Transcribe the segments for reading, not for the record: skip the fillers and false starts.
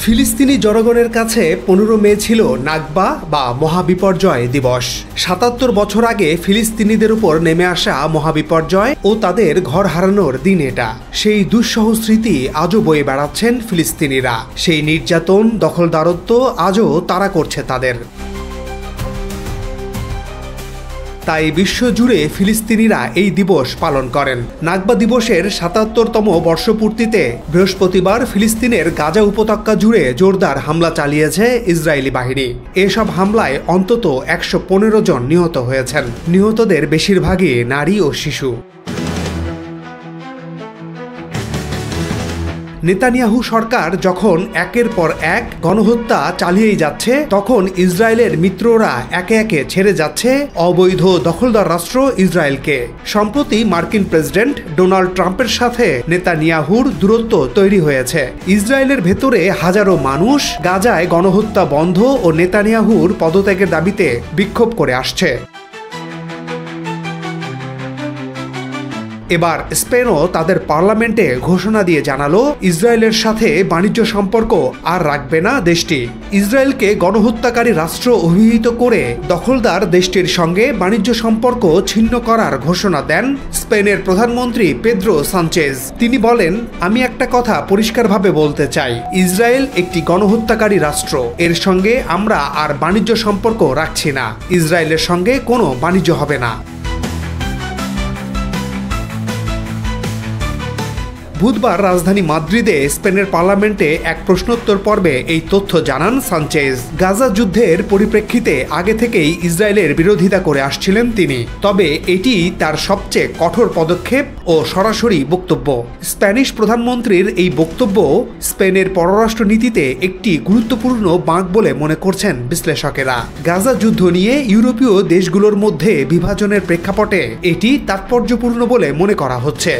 ফিলিস্তিনি জনগণের কাছে 15 মে ছিল নাকবা বা মহাবিপর্যয় দিবস। ৭৭ বছর আগে ফিলিস্তিনিদের উপর নেমে আসা মহাবিপর্যয় ও তাদের ঘর হারানোর দিন এটা। সেই দুঃসহ স্মৃতি আজও বয়ে বেড়াচ্ছেন ফিলিস্তিনিরা। সেই নির্যাতন, দখলদারত্ব আজও তারা করছে তাদের। তাই বিশ্বজুড়ে ফিলিস্তিনিরা এই দিবস পালন করেন। নাকবা দিবসের ৭৭তম বর্ষপূর্তিতে বৃহস্পতিবার ফিলিস্তিনের গাজা উপত্যকা জুড়ে জোরদার হামলা চালিয়েছে ইসরায়েলি বাহিনী। এসব হামলায় অন্তত ১১৫ জন নিহত হয়েছেন। নিহতদের বেশিরভাগই নারী ও শিশু। নেতানিয়াহু সরকার যখন একের পর এক গণহত্যা চালিয়েই যাচ্ছে, তখন ইসরায়েলের মিত্ররা একে একে ছেড়ে যাচ্ছে অবৈধ দখলদার রাষ্ট্র ইসরায়েলকে। সম্প্রতি মার্কিন প্রেসিডেন্ট ডোনাল্ড ট্রাম্পের সাথে নেতানিয়াহুর দূরত্ব তৈরি হয়েছে। ইসরায়েলের ভেতরে হাজারো মানুষ গাজায় গণহত্যা বন্ধ ও নেতানিয়াহুর পদত্যাগের দাবিতে বিক্ষোভ করে আসছে। এবার স্পেনও তাদের পার্লামেন্টে ঘোষণা দিয়ে জানালো, ইসরায়েলের সাথে বাণিজ্য সম্পর্ক আর রাখবে না দেশটি। ইসরায়েলকে গণহত্যাকারী রাষ্ট্র অভিহিত করে দখলদার দেশটির সঙ্গে বাণিজ্য সম্পর্ক ছিন্ন করার ঘোষণা দেন স্পেনের প্রধানমন্ত্রী পেদ্রো সানচেজ। তিনি বলেন, আমি একটা কথা পরিষ্কারভাবে বলতে চাই, ইসরায়েল একটি গণহত্যাকারী রাষ্ট্র। এর সঙ্গে আমরা আর বাণিজ্য সম্পর্ক রাখছি না। ইসরায়েলের সঙ্গে কোনো বাণিজ্য হবে না। বুধবার রাজধানী মাদ্রিদে স্পেনের পার্লামেন্টে এক প্রশ্নোত্তর পর্বে এই তথ্য জানান সানচেজ। গাজা যুদ্ধের পরিপ্রেক্ষিতে আগে থেকেই ইসরায়েলের বিরোধিতা করে আসছিলেন তিনি। তবে এটি তার সবচেয়ে কঠোর পদক্ষেপ ও সরাসরি বক্তব্য। স্প্যানিশ প্রধানমন্ত্রীর এই বক্তব্য স্পেনের পররাষ্ট্র নীতিতে একটি গুরুত্বপূর্ণ বাঁক বলে মনে করছেন বিশ্লেষকেরা। গাজা যুদ্ধ নিয়ে ইউরোপীয় দেশগুলোর মধ্যে বিভাজনের প্রেক্ষাপটে এটি তাৎপর্যপূর্ণ বলে মনে করা হচ্ছে।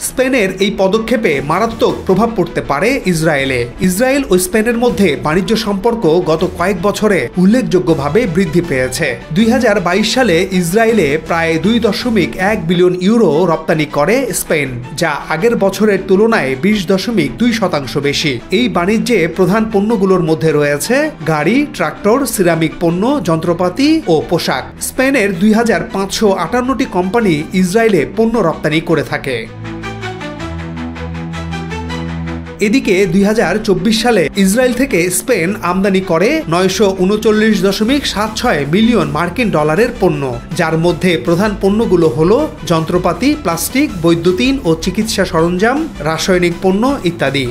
স্পেনের এই পদক্ষেপে মারাত্মক প্রভাব পড়তে পারে ইসরায়েলে। ইসরায়েল ও স্পেনের মধ্যে বাণিজ্য সম্পর্ক গত কয়েক বছরে উল্লেখযোগ্যভাবে বৃদ্ধি পেয়েছে। ২০২২ সালে ইসরায়েলে প্রায় ২.১ বিলিয়ন ইউরো রপ্তানি করে স্পেন, যা আগের বছরের তুলনায় ২০.২% বেশি। এই বাণিজ্যে প্রধান পণ্যগুলোর মধ্যে রয়েছে গাড়ি, ট্রাক্টর, সিরামিক পণ্য, যন্ত্রপাতি ও পোশাক। স্পেনের ২৫৫৮টি কোম্পানি ইসরায়েলে পণ্য রপ্তানি করে থাকে। এদিকে ২০২৪ সালে ইসরায়েল থেকে স্পেন আমদানি করে ৯৩৯.৭৬ মিলিয়ন মার্কিন ডলারের পণ্য, যার মধ্যে প্রধান পণ্যগুলো হলো যন্ত্রপাতি, প্লাস্টিক, বৈদ্যুতিন ও চিকিৎসা সরঞ্জাম, রাসায়নিক পণ্য ইত্যাদি।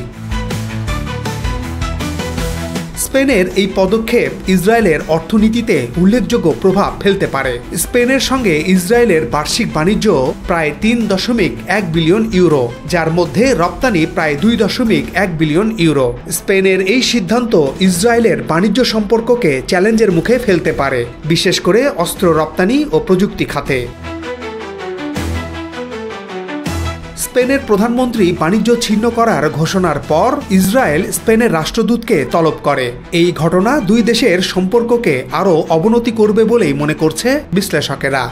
স্পেনের এই পদক্ষেপ ইসরায়েলের অর্থনীতিতে উল্লেখযোগ্য প্রভাব ফেলতে পারে। স্পেনের সঙ্গে ইসরায়েলের বার্ষিক বাণিজ্য প্রায় ৩.১ বিলিয়ন ইউরো, যার মধ্যে রপ্তানি প্রায় ২.১ বিলিয়ন ইউরো। স্পেনের এই সিদ্ধান্ত ইসরায়েলের বাণিজ্য সম্পর্ককে চ্যালেঞ্জের মুখে ফেলতে পারে, বিশেষ করে অস্ত্র রপ্তানি ও প্রযুক্তি খাতে। স্পেনের প্রধানমন্ত্রী বাণিজ্য ছিন্ন করার ঘোষণার পর ইসরায়েল স্পেনের রাষ্ট্রদূতকে তলব করে। এই ঘটনা দুই দেশের সম্পর্ককে আরও অবনতি করবে বলেই মনে করছে বিশ্লেষকেরা।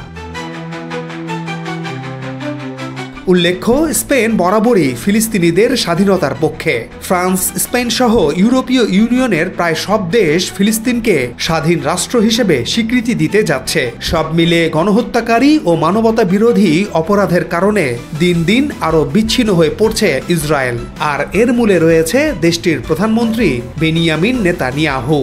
উল্লেখ্য, স্পেন বরাবরই ফিলিস্তিনিদের স্বাধীনতার পক্ষে। ফ্রান্স, স্পেন সহ ইউরোপীয় ইউনিয়নের প্রায় সব দেশ ফিলিস্তিনকে স্বাধীন রাষ্ট্র হিসেবে স্বীকৃতি দিতে যাচ্ছে। সব মিলে গণহত্যাকারী ও মানবতা বিরোধী অপরাধের কারণে দিন দিন আরও বিচ্ছিন্ন হয়ে পড়ছে ইসরায়েল। আর এর মূলে রয়েছে দেশটির প্রধানমন্ত্রী বেনিয়ামিন নেতানিয়াহু।